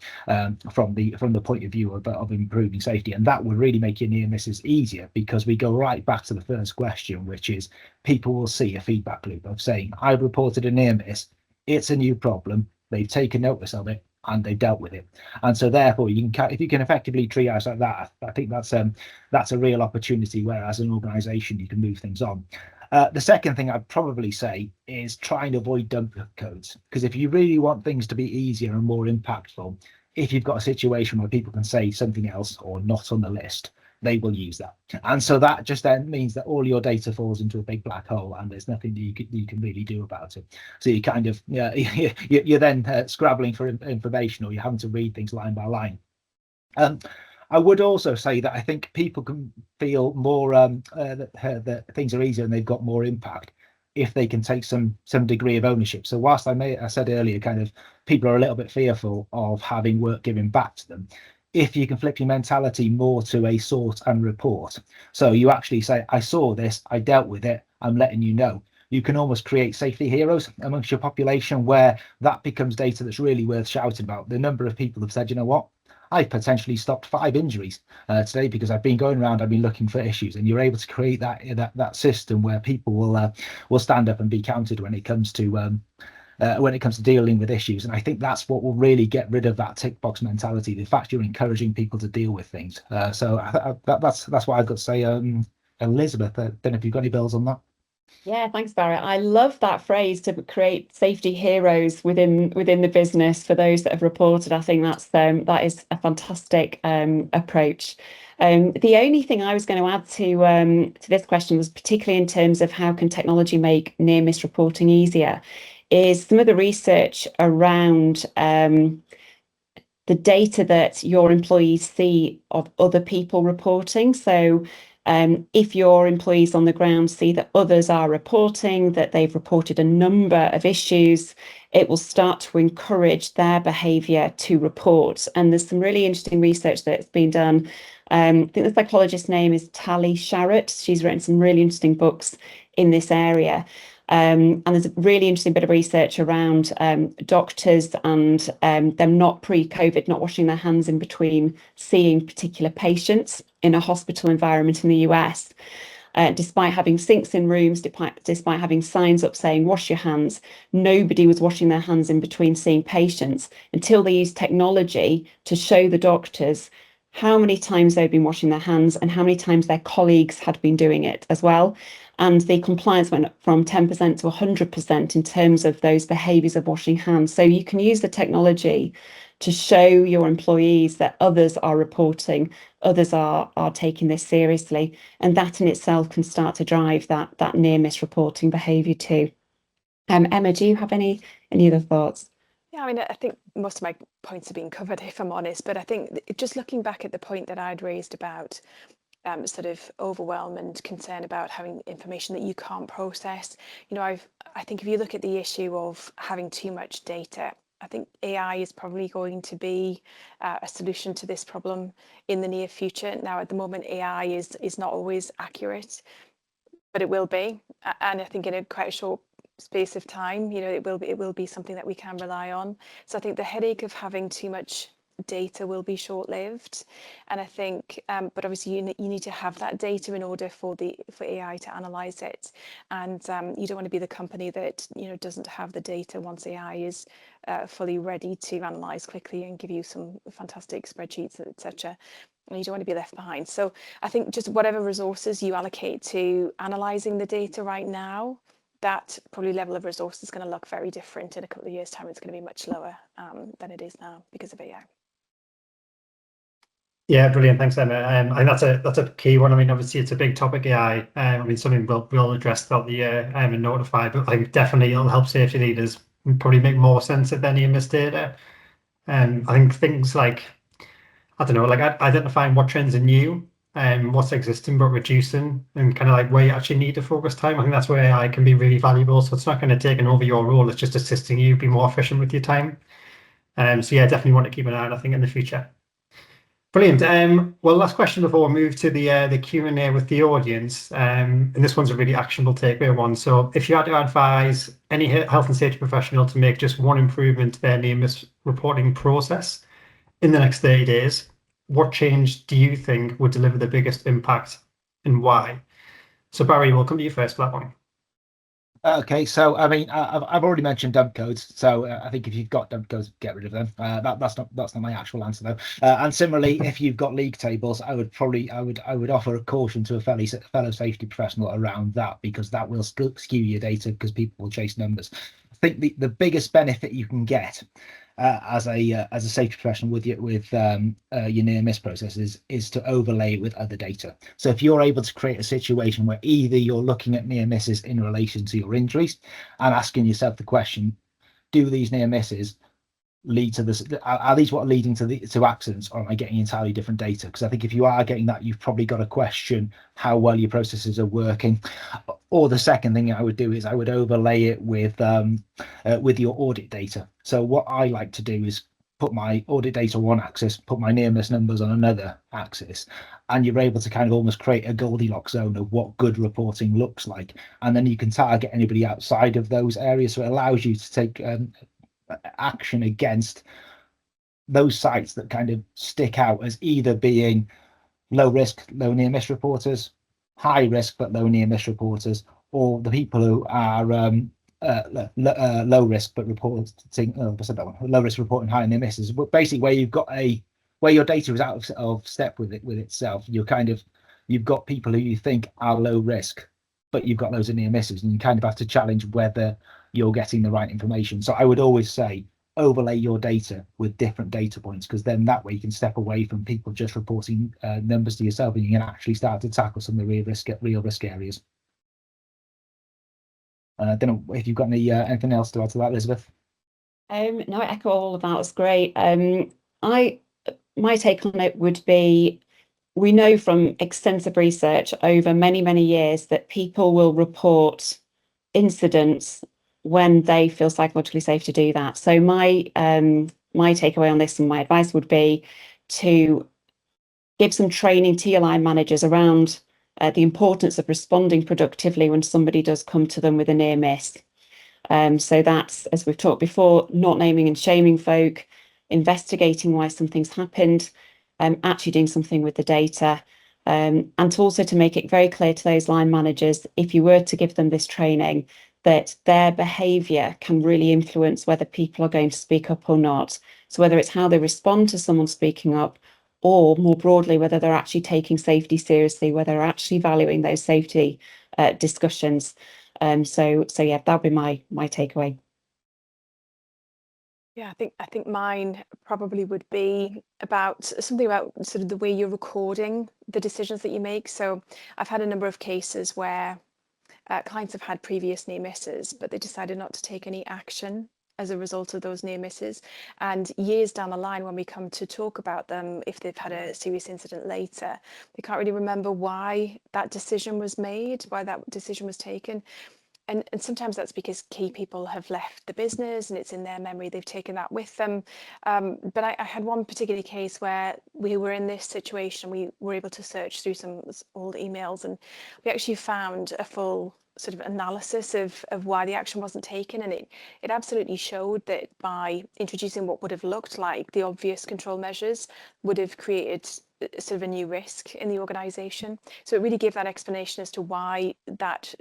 S3: from the point of view of improving safety. And that would really make your near misses easier, because we go right back to the first question, which is people will see a feedback loop of saying, I've reported a near miss, it's a new problem, they've taken notice of it, and they've dealt with it. And so therefore you can, if you can effectively triage like that, I think that's a real opportunity where as an organization you can move things on. The second thing I'd probably say is try and avoid duplicate codes, because if you really want things to be easier and more impactful, if you've got a situation where people can say something else or not on the list, they will use that. And so that just then means that all your data falls into a big black hole and there's nothing that you can really do about it. So you kind of, you're then scrabbling for information, or you're having to read things line by line. I would also say that I think people can feel more that things are easier and they've got more impact if they can take some degree of ownership. So whilst I said earlier, kind of people are a little bit fearful of having work given back to them, if you can flip your mentality more to a sort and report, so you actually say, I saw this, I dealt with it, I'm letting you know. You can almost create safety heroes amongst your population, where that becomes data that's really worth shouting about. The number of people have said, you know what, I've potentially stopped 5 injuries today because I've been going around, I've been looking for issues, and you're able to create that system where people will stand up and be counted when it comes to dealing with issues. And I think that's what will really get rid of that tick box mentality. The fact you're encouraging people to deal with things. That's what I've got to say. Elizabeth, I don't know if you've got any bills on that.
S2: Yeah, thanks, Barrett. I love that phrase, to create safety heroes within the business for those that have reported. I think that is a fantastic approach. The only thing I was going to add to this question was particularly in terms of how can technology make near miss reporting easier, is some of the research around the data that your employees see of other people reporting. So if your employees on the ground see that others are reporting, that they've reported a number of issues, it will start to encourage their behaviour to report. And there's some really interesting research that's been done. I think the psychologist's name is Tali Sharrett. She's written some really interesting books in this area. And there's a really interesting bit of research around doctors and them not pre-COVID, not washing their hands in between seeing particular patients in a hospital environment in the US. Despite having sinks in rooms, despite having signs up saying wash your hands, nobody was washing their hands in between seeing patients until they used technology to show the doctors how many times they'd been washing their hands and how many times their colleagues had been doing it as well. And the compliance went up from 10% to 100% in terms of those behaviours of washing hands. So you can use the technology to show your employees that others are reporting, others are taking this seriously, and that in itself can start to drive that near miss reporting behaviour too. Emma, do you have any other thoughts?
S5: Yeah, I mean, I think most of my points have been covered, if I'm honest, but I think just looking back at the point that I'd raised about sort of overwhelm and concern about having information that you can't process, I think if you look at the issue of having too much data, I think AI is probably going to be a solution to this problem in the near future. Now, at the moment, AI is not always accurate, but it will be, and I think in quite a short space of time, it will be something that we can rely on. So I think the headache of having too much data will be short-lived, and I think but obviously you need to have that data in order for AI to analyze it, and you don't want to be the company that doesn't have the data once AI is fully ready to analyze quickly and give you some fantastic spreadsheets, etc. and you don't want to be left behind. So I think just whatever resources you allocate to analysing the data right now, that probably level of resource is going to look very different in a couple of years' time. It's going to be much lower than it is now because of AI.
S1: Yeah, brilliant. Thanks, Emma. I think that's a key one. I mean, obviously, it's a big topic, AI. I mean, something we'll address throughout the year and notify. But I think definitely it'll help safety leaders probably make more sense of their near-miss data. I think things like, I don't know, like identifying what trends are new and what's existing but reducing, and kind of like where you actually need to focus time. I think that's where AI can be really valuable. So it's not going to take over your role. It's just assisting you be more efficient with your time. So yeah, definitely want to keep an eye on, I think, in the future. Brilliant. Well, last question before we move to the Q&A with the audience. And this one's a really actionable takeaway one. So if you had to advise any health and safety professional to make just one improvement to their near-miss reporting process in the next 30 days, what change do you think would deliver the biggest impact and why? So Barry, we'll come to you first for that one.
S3: Okay, so I mean, I've already mentioned dump codes, so I think if you've got dump codes, get rid of them. That's not my actual answer though. And similarly, if you've got league tables, I would offer a caution to a fellow safety professional around that, because that will skew your data because people will chase numbers. I think the biggest benefit you can get as a safety professional with your near miss processes is to overlay it with other data. So if you're able to create a situation where either you're looking at near misses in relation to your injuries and asking yourself the question, do these near misses lead to this? Are these what are leading to accidents, or am I getting entirely different data? Because I think if you are getting that, you've probably got to question how well your processes are working. Or the second thing I would do is I would overlay it with your audit data. So what I like to do is put my audit data on one axis, put my near miss numbers on another axis, and you're able to kind of almost create a Goldilocks zone of what good reporting looks like. And then you can target anybody outside of those areas. So it allows you to take action against those sites that kind of stick out as either being low risk, low near miss reporters, high risk but low near miss reporters, or the people who are low risk but reporting low risk reporting high near misses. But basically, where your data is out of step with itself, you've got people who you think are low risk, but you've got loads of near misses, and you kind of have to challenge whether you're getting the right information. So I would always say overlay your data with different data points, because then that way you can step away from people just reporting numbers to yourself, and you can actually start to tackle some of the real risk areas. I don't know if you've got anything else to add to that, Elizabeth.
S2: No, I echo all of that. It's great. My take on it would be, we know from extensive research over many, many years that people will report incidents when they feel psychologically safe to do that. So my takeaway on this and my advice would be to give some training to your line managers around the importance of responding productively when somebody does come to them with a near miss. So that's, as we've talked before, not naming and shaming folk, investigating why something's happened, actually doing something with the data, and also to make it very clear to those line managers, if you were to give them this training, that their behaviour can really influence whether people are going to speak up or not. So whether it's how they respond to someone speaking up, or more broadly, whether they're actually taking safety seriously, whether they're actually valuing those safety discussions. So yeah, that'd be my takeaway.
S5: Yeah, I think mine probably would be about something about sort of the way you're recording the decisions that you make. So I've had a number of cases where clients have had previous near misses, but they decided not to take any action as a result of those near misses. And years down the line, when we come to talk about them, if they've had a serious incident later, they can't really remember why that decision was made, why that decision was taken. And sometimes that's because key people have left the business and it's in their memory, they've taken that with them. But I had one particular case where we were in this situation. We were able to search through some old emails, and we actually found a full sort of analysis of why the action wasn't taken. And it absolutely showed that by introducing what would have looked like the obvious control measures would have created sort of a new risk in the organisation. So it really gave that explanation as to why that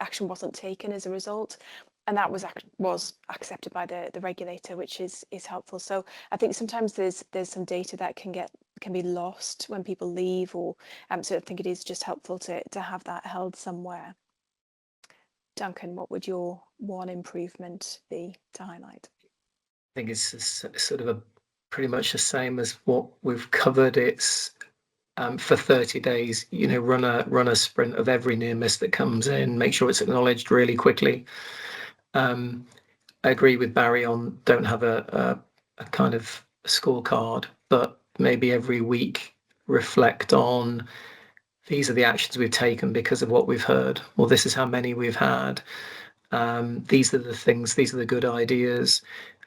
S5: action wasn't taken as a result, and that was accepted by the regulator, which is helpful. So I think sometimes there's some data that can be lost when people leave, or so I think it is just helpful to have that held somewhere. Duncan, what would your one improvement be to highlight?
S4: I think it's sort of pretty much the same as what we've covered. It's for 30 days, run a sprint of every near miss that comes in, make sure it's acknowledged really quickly. I agree with Barry on don't have a kind of scorecard, but maybe every week reflect on these are the actions we've taken because of what we've heard, or this is how many we've had. These are the things, these are the good ideas.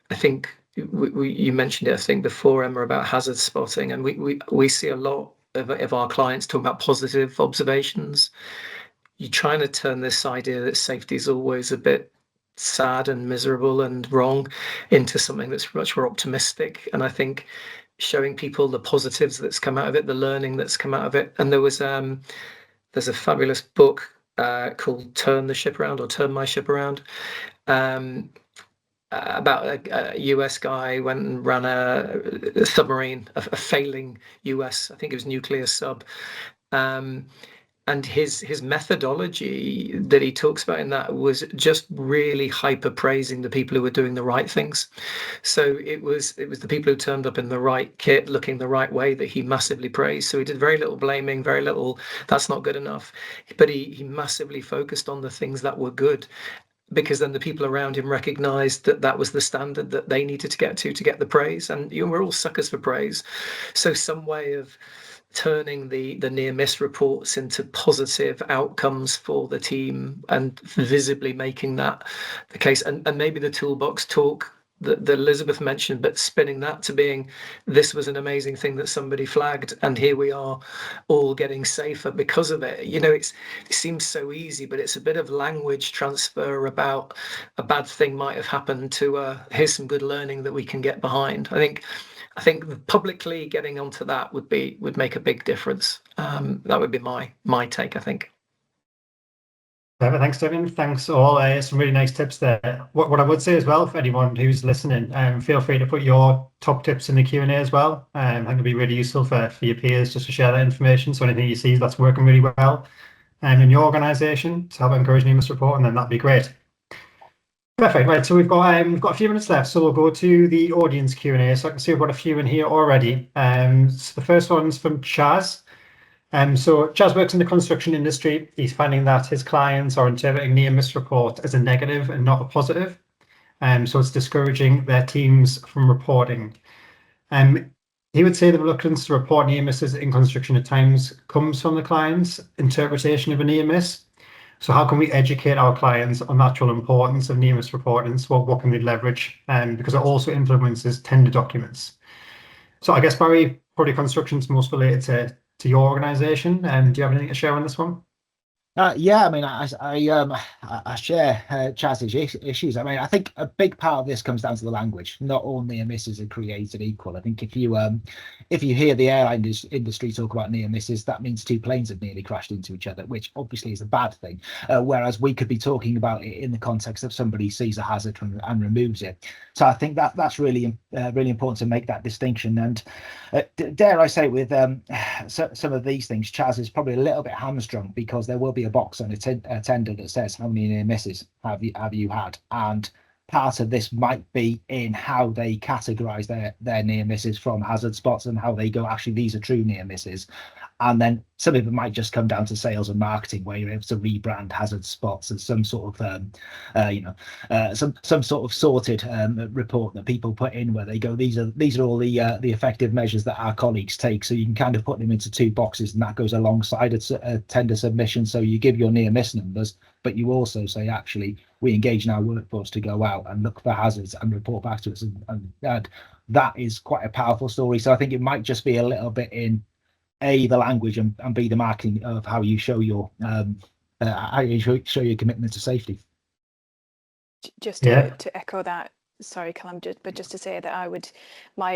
S4: I think you mentioned it, I think before, Emma, about hazard spotting, and we see a lot of our clients talk about positive observations. You're trying to turn this idea that safety is always a bit sad and miserable and wrong into something that's much more optimistic. And I think showing people the positives that's come out of it, the learning that's come out of it. And there's a fabulous book called Turn the Ship Around, or Turn My Ship Around, about a US guy went and ran a submarine, a failing US, I think it was nuclear sub. And his methodology that he talks about in that was just really hyper praising the people who were doing the right things. So it was the people who turned up in the right kit, looking the right way, that he massively praised. So he did very little blaming, very little that's not good enough, but he massively focused on the things that were good, because then the people around him recognized that that was the standard that they needed to get the praise. And we're all suckers for praise. So some way of turning the near miss reports into positive outcomes for the team and visibly making that the case, and maybe the toolbox talk that Elizabeth mentioned, but spinning that to being, this was an amazing thing that somebody flagged, and here we are all getting safer because of it. It seems so easy, but it's a bit of language transfer about a bad thing might have happened to here's some good learning that we can get behind. I think publicly getting onto that would make a big difference. That would be my take, I think.
S1: Perfect. Thanks, Duncan. Thanks all. Some really nice tips there. What I would say as well, for anyone who's listening, feel free to put your top tips in the Q&A as well. I think it'll be really useful for your peers just to share that information. So anything you see that's working really well in your organisation to help encourage near miss reporting, then that'd be great. Perfect. Right. So we've got a few minutes left, so we'll go to the audience Q&A. So I can see we've got a few in here already. So the first one's from Chaz. So Chaz works in the construction industry. He's finding that his clients are interpreting near miss report as a negative and not a positive. So it's discouraging their teams from reporting. He would say the reluctance to report near misses in construction at times comes from the client's interpretation of a near miss. So how can we educate our clients on the actual importance of near miss reporting? So what can we leverage? Because it also influences tender documents. So I guess, Barry, probably construction's most related to your organisation. Do you have anything to share on this one?
S3: Yeah, I mean, I share Chaz's issues. I mean, I think a big part of this comes down to the language. Not all near misses are created equal. I think if you hear the airline industry talk about near misses, that means two planes have nearly crashed into each other, which obviously is a bad thing. Whereas we could be talking about it in the context of somebody sees a hazard and removes it. So I think that's really important to make that distinction. And dare I say, with some of these things, Chaz is probably a little bit hamstrung, because there will be a box on a tender that says how many near misses have you had, and part of this might be in how they categorize their near misses from hazard spots, and how they go, actually these are true near misses. And then some of it might just come down to sales and marketing, where you're able to rebrand hazard spots as some sort of some sort of sorted report that people put in, where they go, these are all the effective measures that our colleagues take. So you can kind of put them into two boxes, and that goes alongside a tender submission. So you give your near miss numbers, but you also say, actually, we engage in our workforce to go out and look for hazards and report back to us, and that is quite a powerful story. So I think it might just be a little bit in A, the language, and B, the marketing of how you show your show your commitment to safety.
S5: Just to echo that, sorry, Callum, but just to say that my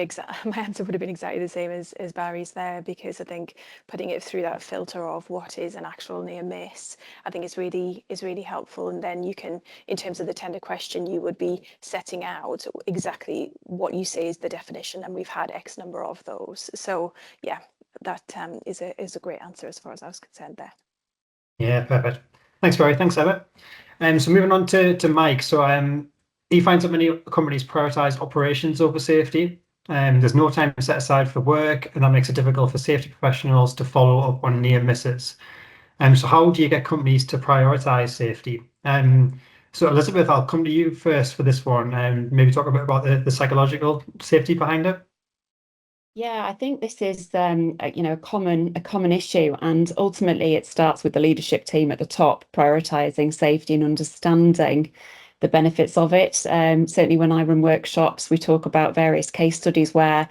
S5: answer would have been exactly the same as Barry's there, because I think putting it through that filter of what is an actual near miss, I think is really helpful. And then you can, in terms of the tender question, you would be setting out exactly what you say is the definition, and we've had X number of those. So yeah, that is a great answer as far as I was concerned there.
S1: Yeah, perfect. Thanks, Barry. Thanks, Emma. So moving on to Mike. So he finds that many companies prioritize operations over safety. There's no time set aside for work, and that makes it difficult for safety professionals to follow up on near misses. So how do you get companies to prioritize safety? So Elizabeth, I'll come to you first for this one, and maybe talk a bit about the psychological safety behind it.
S2: Yeah, I think this is a common issue, and ultimately it starts with the leadership team at the top prioritizing safety and understanding the benefits of it. Certainly when I run workshops, we talk about various case studies where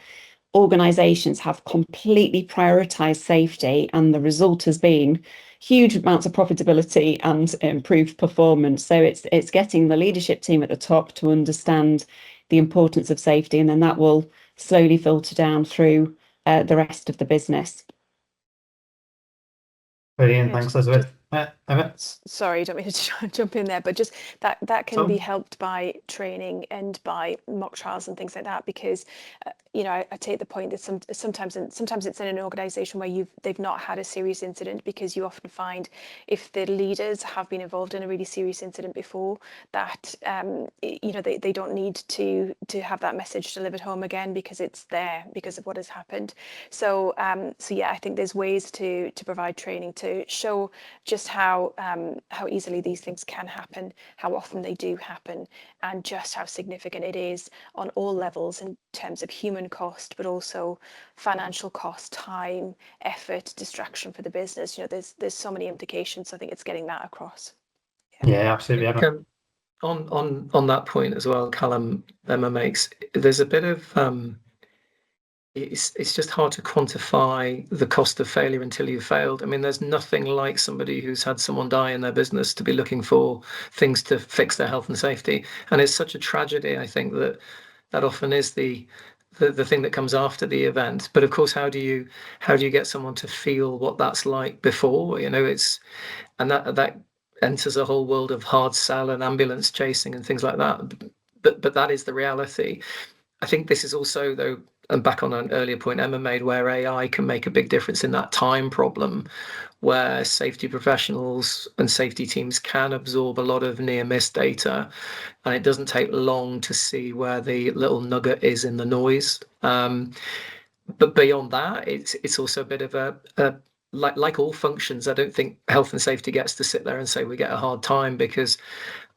S2: organizations have completely prioritized safety, and the result has been huge amounts of profitability and improved performance. So it's getting the leadership team at the top to understand the importance of safety, and then that will slowly filter down through the rest of the business.
S1: Brilliant, thanks, Elizabeth. Emma?
S5: Sorry, I don't mean to jump in there, but just that can be helped by training and by mock trials and things like that, because I take the point that sometimes it's in an organization where they've not had a serious incident, because you often find if the leaders have been involved in a really serious incident before, that they don't need to have that message delivered home again, because it's there because of what has happened. So yeah, I think there's ways to provide training to show just how easily these things can happen, how often they do happen, and just how significant it is on all levels in terms of human cost, but also financial cost, time, effort, distraction for the business. There's so many implications. So I think it's getting that across.
S1: Yeah, absolutely.
S4: On that point as well, Callum, Emma makes, there's a bit of it's just hard to quantify the cost of failure until you've failed. I mean, there's nothing like somebody who's had someone die in their business to be looking for things to fix their health and safety. And it's such a tragedy, I think, that often is the thing that comes after the event. But of course, how do you get someone to feel what that's like before? And that enters a whole world of hard sell and ambulance chasing and things like that. But that is the reality. I think this is also, though, and back on an earlier point Emma made, where AI can make a big difference in that time problem, where safety professionals and safety teams can absorb a lot of near miss data, and it doesn't take long to see where the little nugget is in the noise. But beyond that, it's also a bit of a like all functions. I don't think health and safety gets to sit there and say we get a hard time, because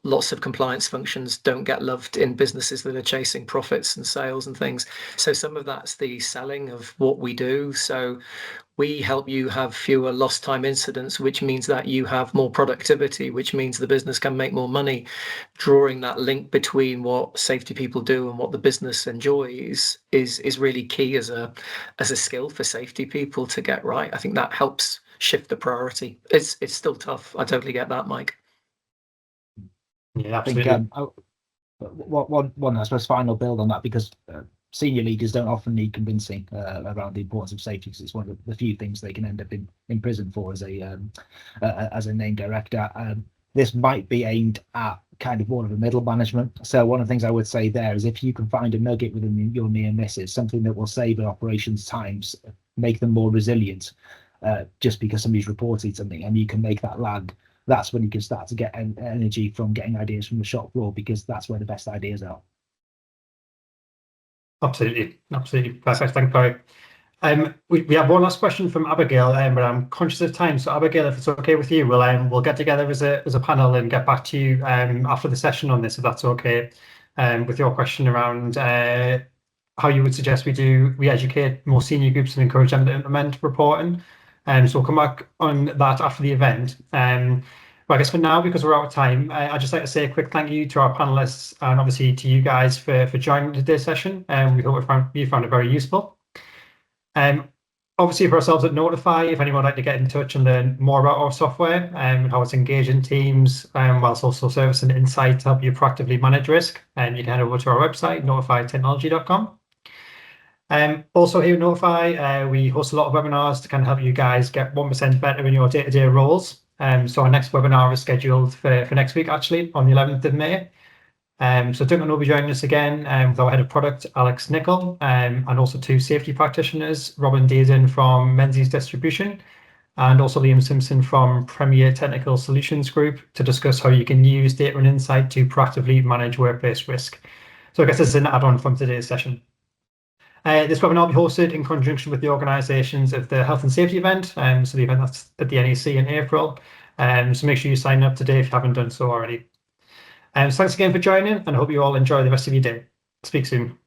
S4: lots of compliance functions don't get loved in businesses that are chasing profits and sales and things. So some of that's the selling of what we do. So we help you have fewer lost time incidents, which means that you have more productivity, which means the business can make more money. Drawing that link between what safety people do and what the business enjoys is really key as a skill for safety people to get right. I think that helps shift the priority. It's still tough. I totally get that, Mike.
S1: Yeah, absolutely.
S3: I think one I suppose final build on that, because senior leaders don't often need convincing around the importance of safety, because it's one of the few things they can end up in prison for as a named director. This might be aimed at kind of more of a middle management. So one of the things I would say there is, if you can find a nugget within your near misses, something that will save an operations times, make them more resilient, just because somebody's reported something, and you can make that land. That's when you can start to get energy from getting ideas from the shop floor, because that's where the best ideas are.
S1: Absolutely, perfect. Thank you, Barry. We have one last question from Abigail, but I'm conscious of time. So Abigail, if it's okay with you, we'll get together as a panel and get back to you after the session on this, if that's okay, with your question around how you would suggest we educate more senior groups and encourage them to implement reporting. So we'll come back on that after the event. But I guess for now, because we're out of time, I'd just like to say a quick thank you to our panelists, and obviously to you guys for joining today's session. We hope you found it very useful. Obviously, for ourselves at Notify, if anyone would like to get in touch and learn more about our software and how it's engaging teams, whilst also servicing insight to help you proactively manage risk, and you can head over to our website, notifytechnology.com. Also here at Notify, we host a lot of webinars to kind of help you guys get 1% better in your day-to-day roles. So our next webinar is scheduled for next week, actually, on the 11th of May. So Duncan will be joining us again with our head of product, Alex Nichol, and also 2 safety practitioners, Robin Dearden from Menzies Distribution, and also Liam Simpson from Premier Technical Solutions Group, to discuss how you can use data and insight to proactively manage workplace risk. So I guess this is an add-on from today's session. This webinar will be hosted in conjunction with the organisations of the health and safety event, so the event that's at the NEC in April. So make sure you sign up today if you haven't done so already. So thanks again for joining, and I hope you all enjoy the rest of your day. Speak soon.